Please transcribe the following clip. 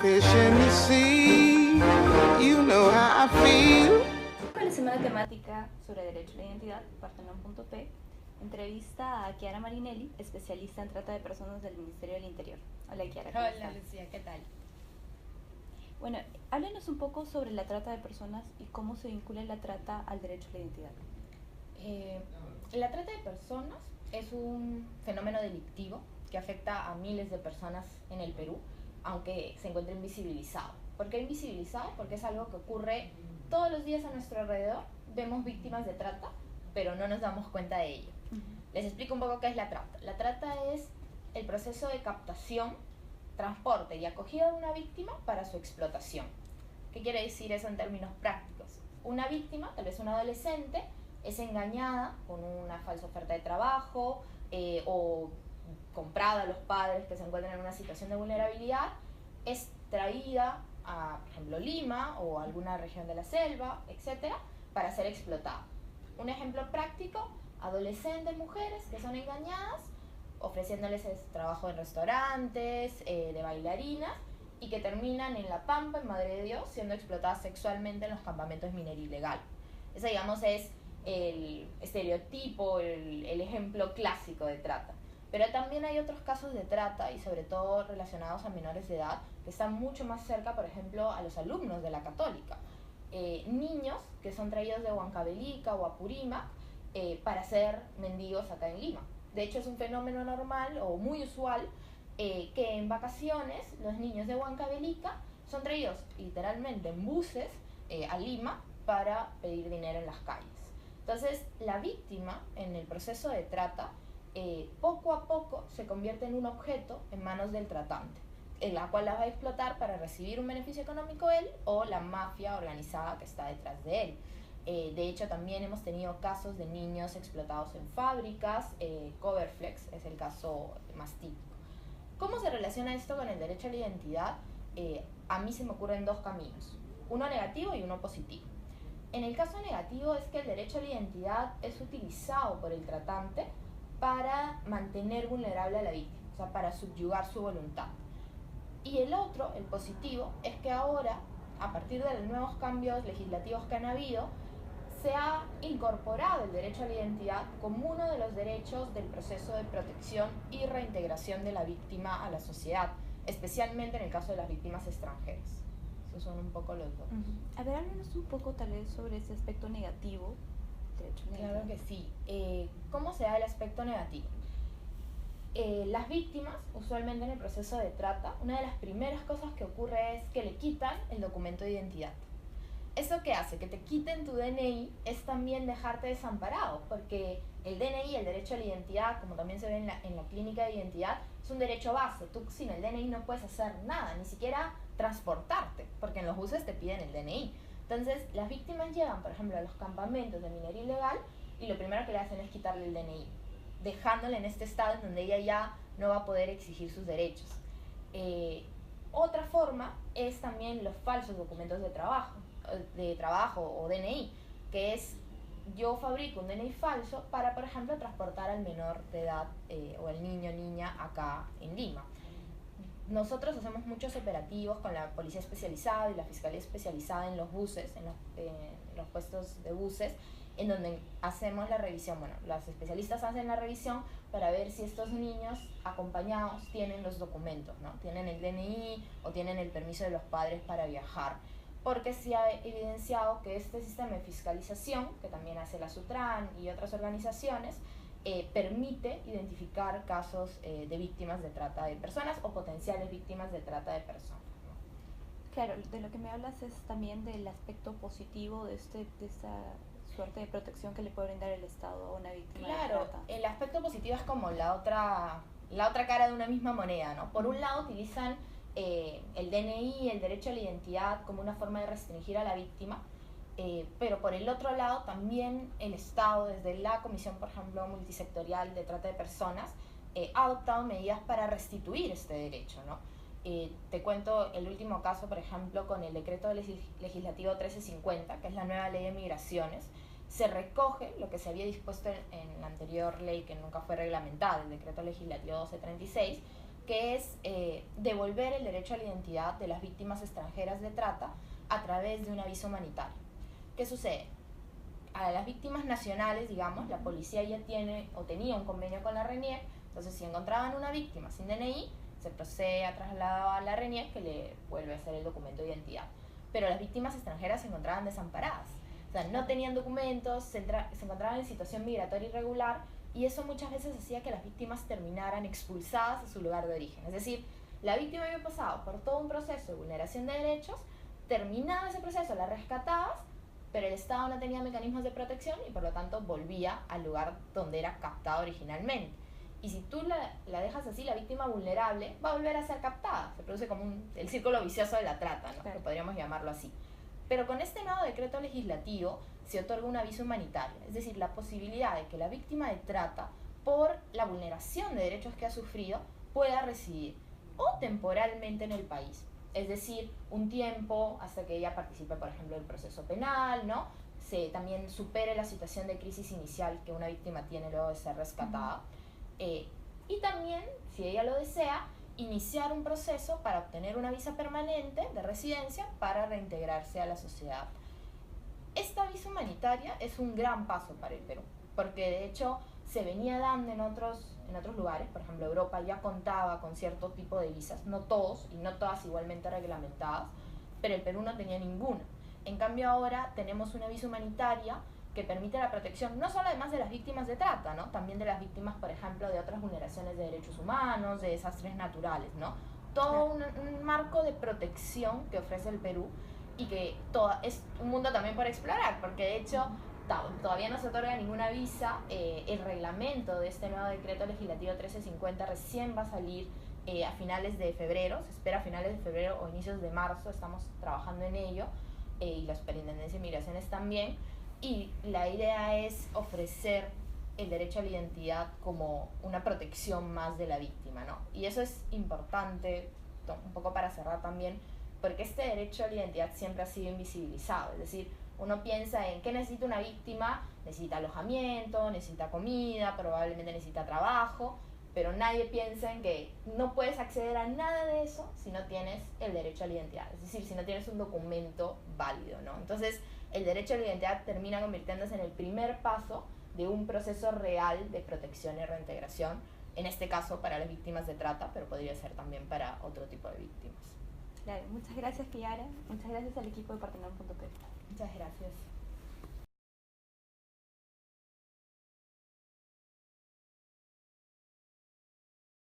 Fish in the sea, you know how I feel. Para la semana temática sobre derecho a la identidad, Partenon.p entrevista a Chiara Marinelli, especialista en trata de personas del Ministerio del Interior. Hola Chiara, ¿cómo Hola estás? Lucía, ¿qué tal? Bueno, háblanos un poco sobre la trata de personas y cómo se vincula la trata al derecho a la identidad. La trata de personas es un fenómeno delictivo que afecta a miles de personas en el Perú, aunque se encuentre invisibilizado. ¿Por qué invisibilizado? Porque es algo que ocurre todos los días a nuestro alrededor. Vemos víctimas de trata, pero no nos damos cuenta de ello. Les explico un poco qué es la trata. La trata es el proceso de captación, transporte y acogida de una víctima para su explotación. ¿Qué quiere decir eso en términos prácticos? Una víctima, tal vez una adolescente, es engañada con una falsa oferta de trabajo o comprada a los padres que se encuentran en una situación de vulnerabilidad, es traída a, por ejemplo, Lima o alguna región de la selva, etcétera, para ser explotada. Un ejemplo práctico: adolescentes, mujeres que son engañadas, ofreciéndoles trabajo en restaurantes, de bailarinas, y que terminan en La Pampa, en Madre de Dios, siendo explotadas sexualmente en los campamentos minería ilegal. Ese, digamos, es el estereotipo, el ejemplo clásico de trata. Pero también hay otros casos de trata, y sobre todo relacionados a menores de edad, que están mucho más cerca, por ejemplo, a los alumnos de la Católica. Niños que son traídos de Huancavelica o Apurímac para ser mendigos acá en Lima. De hecho, es un fenómeno normal o muy usual que en vacaciones los niños de Huancavelica son traídos literalmente en buses a Lima para pedir dinero en las calles. Entonces, la víctima en el proceso de trata poco a poco se convierte en un objeto en manos del tratante, en la cual la va a explotar para recibir un beneficio económico él o la mafia organizada que está detrás de él. De hecho, también hemos tenido casos de niños explotados en fábricas. Coverflex es el caso más típico. ¿Cómo se relaciona esto con el derecho a la identidad? A mí se me ocurren dos caminos, uno negativo y uno positivo. En el caso negativo es que el derecho a la identidad es utilizado por el tratante para mantener vulnerable a la víctima, o sea, para subyugar su voluntad. Y el otro, el positivo, es que ahora, a partir de los nuevos cambios legislativos que han habido, se ha incorporado el derecho a la identidad como uno de los derechos del proceso de protección y reintegración de la víctima a la sociedad, especialmente en el caso de las víctimas extranjeras. Esos son un poco los dos. A ver, háblanos un poco tal vez sobre ese aspecto negativo del derecho a la Claro identidad. que sí. ¿Cómo se da el aspecto negativo? Las víctimas, usualmente en el proceso de trata, una de las primeras cosas que ocurre es que le quitan el documento de identidad. ¿Eso qué hace? Que te quiten tu DNI es también dejarte desamparado, porque el DNI, el derecho a la identidad, como también se ve en la clínica de identidad, es un derecho base. Tú sin el DNI no puedes hacer nada, ni siquiera transportarte, porque en los buses te piden el DNI. Entonces, las víctimas llegan, por ejemplo, a los campamentos de minería ilegal y lo primero que le hacen es quitarle el DNI, dejándole en este estado en donde ella ya no va a poder exigir sus derechos. Otra forma es también los falsos documentos de trabajo o DNI, que es: yo fabrico un DNI falso para, por ejemplo, transportar al menor de edad o al niño o niña acá en Lima. Nosotros hacemos muchos operativos con la policía especializada y la fiscalía especializada en los buses, en los puestos de buses, en donde hacemos la revisión. Bueno, los especialistas hacen la revisión para ver si estos niños acompañados tienen los documentos, ¿no? Tienen el DNI o tienen el permiso de los padres para viajar, porque se ha evidenciado que este sistema de fiscalización, que también hace la Sutran y otras organizaciones, permite identificar casos de víctimas de trata de personas o potenciales víctimas de trata de personas, ¿no? Claro, de lo que me hablas es también del aspecto positivo de esta suerte de protección que le puede brindar el Estado a una víctima de Claro, trata. el aspecto positivo es como la otra cara de una misma moneda, ¿no? Por un lado utilizan el DNI, el derecho a la identidad, como una forma de restringir a la víctima, pero por el otro lado también el Estado, desde la Comisión, por ejemplo, multisectorial de trata de personas, ha adoptado medidas para restituir este derecho, ¿no? Te cuento el último caso, por ejemplo, con el decreto legislativo 1350, que es la nueva ley de migraciones. se recoge lo que se había dispuesto en la anterior ley que nunca fue reglamentada, el decreto legislativo 1236, que es devolver el derecho a la identidad de las víctimas extranjeras de trata a través de un aviso humanitario. ¿Qué sucede? A las víctimas nacionales, digamos, la policía ya tiene o tenía un convenio con la RENIEC, entonces si encontraban una víctima sin DNI, se procede a trasladar a la RENIEC que le vuelve a hacer el documento de identidad. Pero las víctimas extranjeras se encontraban desamparadas, o sea, no tenían documentos, se encontraban en situación migratoria irregular, y eso muchas veces hacía que las víctimas terminaran expulsadas a su lugar de origen. Es decir, la víctima había pasado por todo un proceso de vulneración de derechos, terminado ese proceso, la rescatabas, pero el Estado no tenía mecanismos de protección y por lo tanto volvía al lugar donde era captada originalmente. Y si tú la dejas así, la víctima vulnerable va a volver a ser captada. Se produce como el círculo vicioso de la trata, ¿no? Claro. Que podríamos llamarlo así. Pero con este nuevo decreto legislativo se otorga un aviso humanitario, es decir, la posibilidad de que la víctima de trata, por la vulneración de derechos que ha sufrido, pueda residir o temporalmente en el país. Es decir, un tiempo hasta que ella participe, por ejemplo, del proceso penal, ¿no? Se también supere la situación de crisis inicial que una víctima tiene luego de ser rescatada. Y también, si ella lo desea, iniciar un proceso para obtener una visa permanente de residencia para reintegrarse a la sociedad. Esta visa humanitaria es un gran paso para el Perú, porque de hecho se venía dando en otros lugares. Por ejemplo, Europa ya contaba con cierto tipo de visas, no todos y no todas igualmente reglamentadas, pero el Perú no tenía ninguna. En cambio ahora tenemos una visa humanitaria que permite la protección no solo además de las víctimas de trata, ¿no? También de las víctimas, por ejemplo, de otras vulneraciones de derechos humanos, de desastres naturales, ¿no? Todo un marco de protección que ofrece el Perú y que es un mundo también por explorar, porque de hecho todavía no se otorga ninguna visa. El reglamento de este nuevo decreto legislativo 1350 recién va a salir a finales de febrero, se espera a finales de febrero o inicios de marzo, estamos trabajando en ello, y la Superintendencia de Migraciones también, y la idea es ofrecer el derecho a la identidad como una protección más de la víctima, ¿no? Y eso es importante, un poco para cerrar también, porque este derecho a la identidad siempre ha sido invisibilizado. Es decir, uno piensa en qué necesita una víctima, necesita alojamiento, necesita comida, probablemente necesita trabajo, pero nadie piensa en que no puedes acceder a nada de eso si no tienes el derecho a la identidad, es decir, si no tienes un documento válido, ¿no? Entonces, el derecho a la identidad termina convirtiéndose en el primer paso de un proceso real de protección y reintegración, en este caso para las víctimas de trata, pero podría ser también para otro tipo de víctimas. Claro, muchas gracias, Kiara. Muchas gracias al equipo de Partenon.p. Muchas gracias.